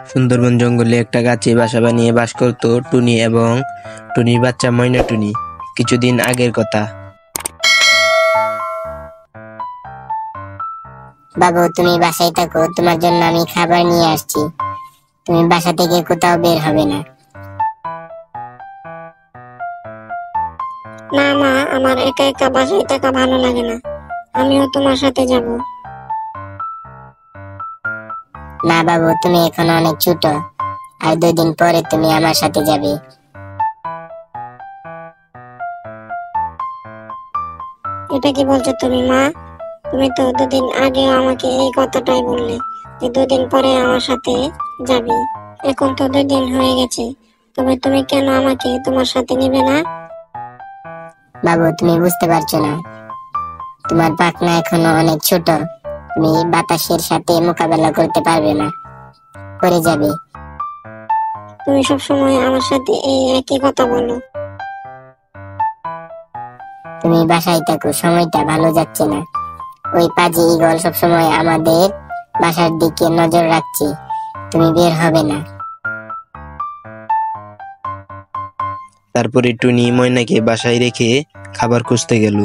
সুন্দরবন জঙ্গলে একটা গাছে বাসা বানিয়ে বাস করত টুনি এবং টুনির বাচ্চা ময়না টুনি। কিছুদিন আগের কথা। বাবু, তুমি বাসায় থাকো, তোমার জন্য আমি খাবার নিয়ে আসছি। তুমি বাসা থেকে কোথাও বের হবে না। না মা, আমার একা একা বাসায় থাকা ভালো লাগে না, আমিও তোমার সাথে যাব। না বাবু, তুমি এখনো অনেক ছোট, আর 2 দিন পরে তুমি আমার সাথে যাবে। এটা কি বলছো তুমি মা? তুমি তো 2 দিন আগে আমাকে এই কথাটাই বললে যে 2 দিন পরে আমার সাথে যাবে। এখন তো 2 দিন হয়ে গেছে, তবে তুমি কেন আমাকে তোমার সাথে নেবে না? বাবু, তুমি বুঝতে পারছো না, তোমার পাখনা এখনো অনেক ছোট, তুমি বাতাসের সাথে মোকাবেলা করতে পারবে না, পড়ে যাবে। তুমি সবসময় আমার সাথে এই একই কথা বলো। তুমি বাসায় থাকো, সময়টা ভালো যাচ্ছে না। ওই পাজি ঈগল সবসময় আমাদের বাসার দিকে নজর রাখছে, তুমি বের হবে না। তারপরে টুনি ময়নাকে বাসায় রেখে খাবার খুঁজতে গেল।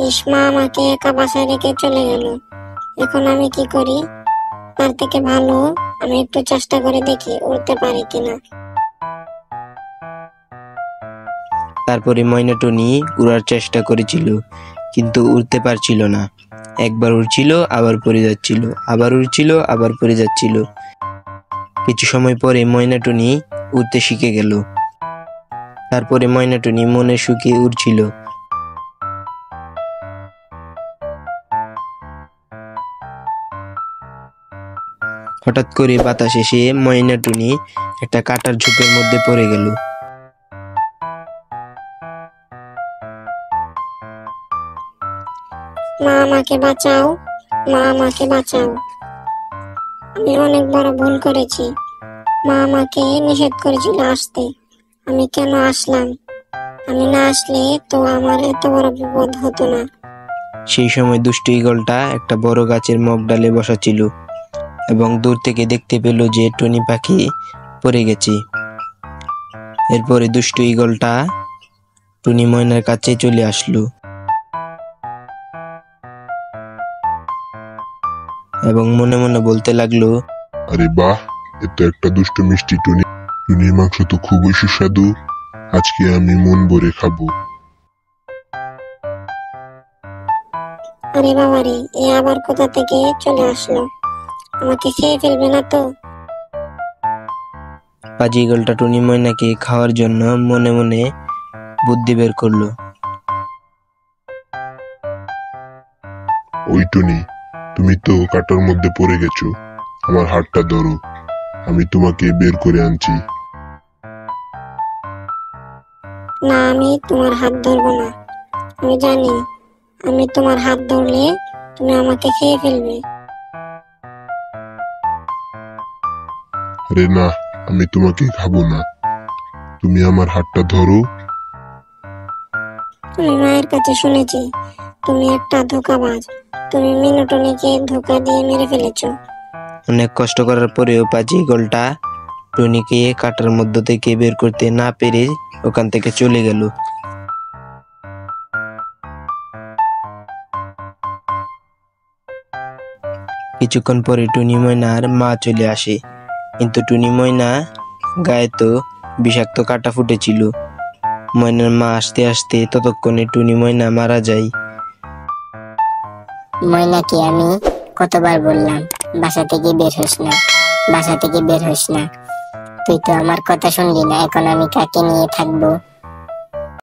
ইসমা আমাকে একা বাসায় রেখে চলে গেল, এখন আমি কি করি? তার থেকে ভালো আমি একটু চেষ্টা করে দেখি উড়তে পারি কিনা। তারপরে ময়না টুনি উড়ার চেষ্টা করেছিল, কিন্তু উড়তে পারছিল না। একবার উড়ছিল, আবার পড়ে যাচ্ছিল, আবার উড়ছিল, আবার পড়ে যাচ্ছিল। কিছু সময় পরে ময়না টুনি উড়তে শিখে গেল। তারপরে ময়না টুনি মনে সুখে উড়ছিল। হঠাৎ করে বাতাস এসে ময়না টুনি একটা কাঁটার ঝোপের মধ্যে পড়ে গেল। মা আমাকে বাঁচাও, মা আমাকে বাঁচাও, আমি অনেক বড় ভুল করেছি। মা আমাকে নিষেধ করেছিল আসতে, আমি কেন আসলাম? আমি না আসলে তো আমার এত বড় বিপদ হতো না। সেই সময় দুষ্টু ঈগলটা একটা বড় গাছের মগডালে বসা ছিল এবং দূর থেকে দেখতে পেল যে টুনি পাখি পড়ে গেছে। এরপরে দুষ্টু ঈগলটা টুনি ময়নার কাছে চলে আসলো এবং মনে মনে বলতে লাগলো, আরে বাহ, এত একটা দুষ্ট মিষ্টি টুনি। টুনির মাংস তো খুবই সুস্বাদু, আজকে আমি মন ভরে খাবো। আরে বাবা রে, এ আবার কোথা থেকে চলে আসলো? আমাকে খেয়ে ফেলবে না তো? পাজি ঈগলটা টুনি ময়নাকে খাওয়ার জন্য মনে মনে বুদ্ধি বের করলো। ওই টুনি, তুমি তো কাঁটার মধ্যে পড়ে গেছো, আমার হাতটা ধরো, আমি তোমাকে বের করে আনছি। না, আমি তোমার হাত ধরবো না। আমি জানি আমি তোমার হাত ধরলে তুমি আমাকে খেয়ে ফেলবে। আরে না, আমি তোমাকে খাবো না, তুমি আমার হাতটা ধরো। আমি মায়ের কাছে শুনেছি তুমি একটা ধোঁকাবাজ, তুমি মিনুটনিকে ধোঁকা দিয়ে মেরে ফেলেছো। অনেক কষ্ট করার পরেও পাজি ঈগলটা টুনিকে কাঁটার মধ্য থেকে বের করতে না পেরে ওখান থেকে চলে গেল। কিছুক্ষণ পরে টুনি ময়নার মা চলে আসে, কিন্তু টুনি ময়না গায়ে তো বিষাক্ত কাঁটা ফুটেছিল। ময়নার মা আসতে আসতে ততক্ষণে টুনি ময়না মারা যায়। ময়নাকে আমি কতবার বললাম বাসা থেকে বের হোস না, বাসা থেকে বের হোস না, তুই তো আমার কথা শুনলি না, এখন আমি কাকে নিয়ে থাকবো?